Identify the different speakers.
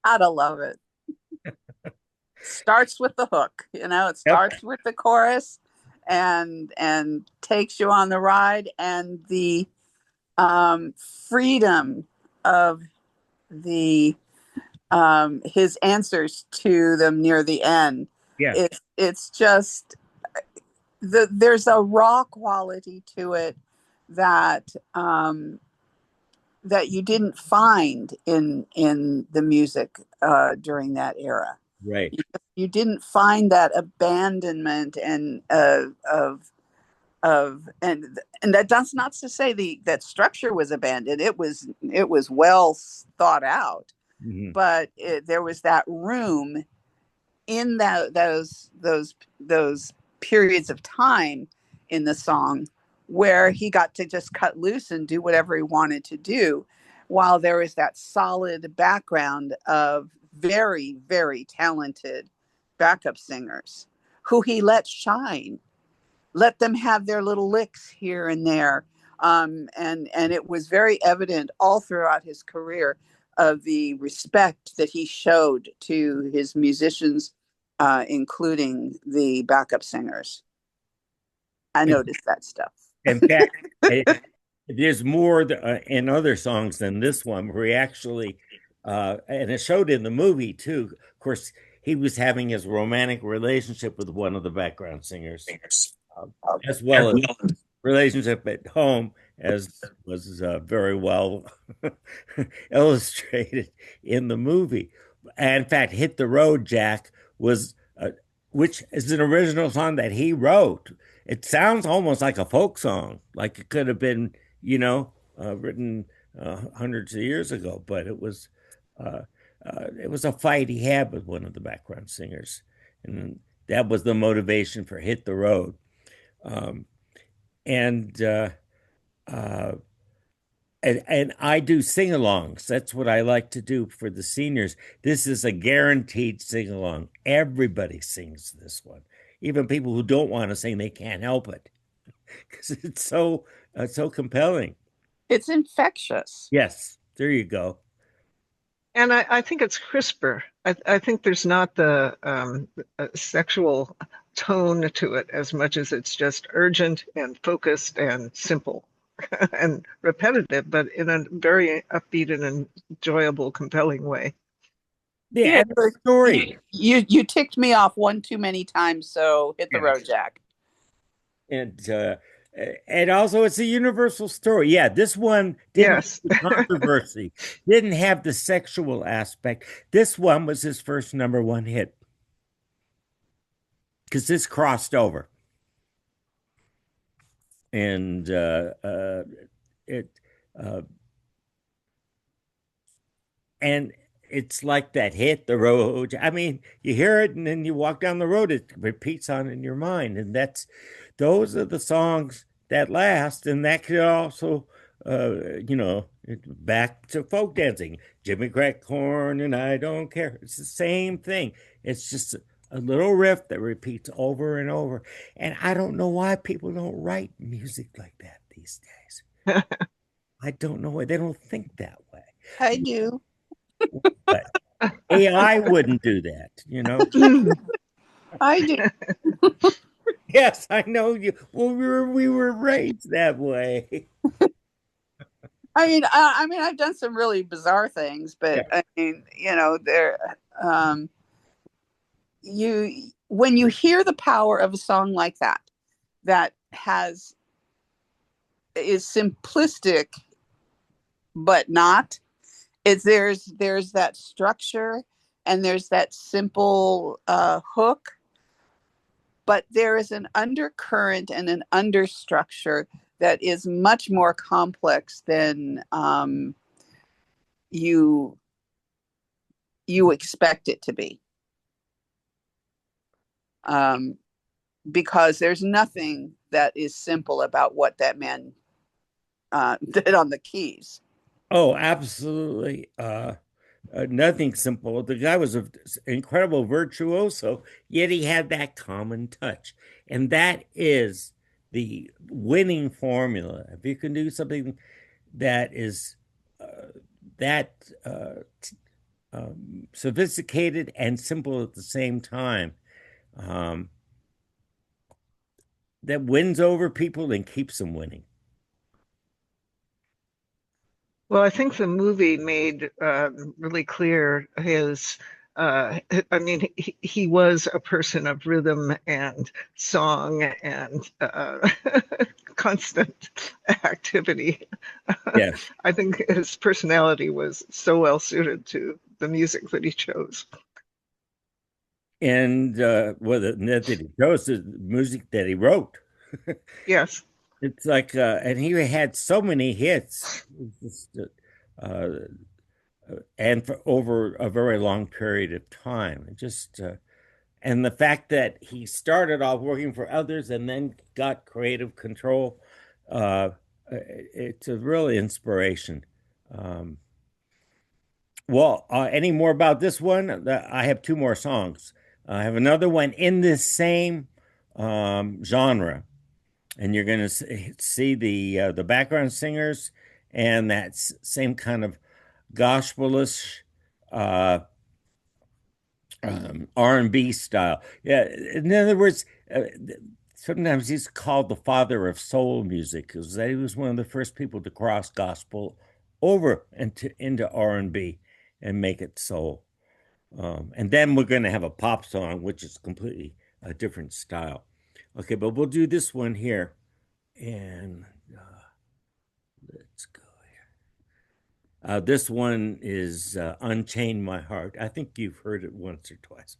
Speaker 1: Gotta love it. Starts with the hook, it
Speaker 2: Yep.
Speaker 1: starts with the chorus and takes you on the ride, and the freedom of the his answers to them near the end.
Speaker 2: Yeah.
Speaker 1: It's just there's a raw quality to it that that you didn't find in the music during that era.
Speaker 2: Right.
Speaker 1: You didn't find that abandonment and of and that's not to say the that structure was abandoned. It was well thought out,
Speaker 2: Mhm.
Speaker 1: but there was that room in those periods of time in the song where he got to just cut loose and do whatever he wanted to do, while there was that solid background of very, very talented backup singers who he let shine, let them have their little licks here and there. And it was very evident all throughout his career of the respect that he showed to his musicians, including the backup singers. I
Speaker 2: In,
Speaker 1: noticed that stuff.
Speaker 2: in fact, eh, there's more in other songs than this one where he actually, and it showed in the movie too. Of course, he was having his romantic relationship with one of the background singers, uh, as well as relationship at home, as was very well illustrated in the movie. And in fact, "Hit the Road, Jack" was, which is an original song that he wrote. It sounds almost like a folk song, like it could have been, written hundreds of years ago. But uh, it was a fight he had with one of the background singers, and that was the motivation for "Hit the Road." Um, and uh, and I do sing-alongs. That's what I like to do for the seniors. This is a guaranteed sing-along. Everybody sings this one. Even people who don't want to sing, they can't help it because it's so compelling.
Speaker 1: It's infectious.
Speaker 2: Yes, there you go.
Speaker 3: And I think it's crisper. I think there's not the sexual tone to it as much as it's just urgent and focused and simple and repetitive, but in a very upbeat and enjoyable, compelling way.
Speaker 2: Yeah,
Speaker 1: Here,
Speaker 2: and the story.
Speaker 1: you ticked me off one too many times, so hit the road,
Speaker 2: Yes.
Speaker 1: Jack.
Speaker 2: And also it's a universal story. Yeah, this one didn't have
Speaker 3: Yes.
Speaker 2: the controversy, didn't have the sexual aspect. This one was his first number one hit because this crossed over, and it uh, and it's like that "Hit the Road." I mean, you hear it and then you walk down the road, it repeats on in your mind, and those are the songs that last, and that could also, back to folk dancing, Jimmy Crack Corn, and I Don't Care. It's the same thing. It's just a little riff that repeats over and over, and I don't know why people don't write music like that these days. I don't know why they don't think that way.
Speaker 1: I do.
Speaker 2: But AI wouldn't do that.
Speaker 1: I do.
Speaker 2: Yes, I know you. Well, we were raised that way.
Speaker 1: I mean, I've done some really bizarre things, but
Speaker 2: Yeah.
Speaker 1: I mean, there, um, you when you hear the power of a song like that, that has is simplistic but not. There's that structure and there's that simple hook, but there is an undercurrent and an understructure that is much more complex than you you expect it to be, um, because there's nothing that is simple about what that man did on the keys.
Speaker 2: Oh, absolutely. Nothing simple. The guy was an incredible virtuoso, yet he had that common touch, and that is the winning formula. If you can do something that is that sophisticated and simple at the same time. Um, that wins over people and keeps them winning.
Speaker 3: Well, I think the movie made really clear his. I mean, he was a person of rhythm and song and constant activity.
Speaker 2: Yes.
Speaker 3: I think his personality was so well suited to the music that he chose.
Speaker 2: And well, that he chose the music that he wrote.
Speaker 3: Yes.
Speaker 2: It's like, and he had so many hits. It's just, and for over a very long period of time. It just and the fact that he started off working for others and then got creative control, uh, it's a really inspiration. Um, well, any more about this one? I have two more songs. I have another one in this same genre, and you're going to see the background singers and that same kind of gospelish uh, R&B style. Yeah, in other words, sometimes he's called the father of soul music because he was one of the first people to cross gospel over into R&B and make it soul. And then we're going to have a pop song, which is completely a different style. Okay, but we'll do this one here. And let's go. This one is Unchain My Heart. I think you've heard it once or twice.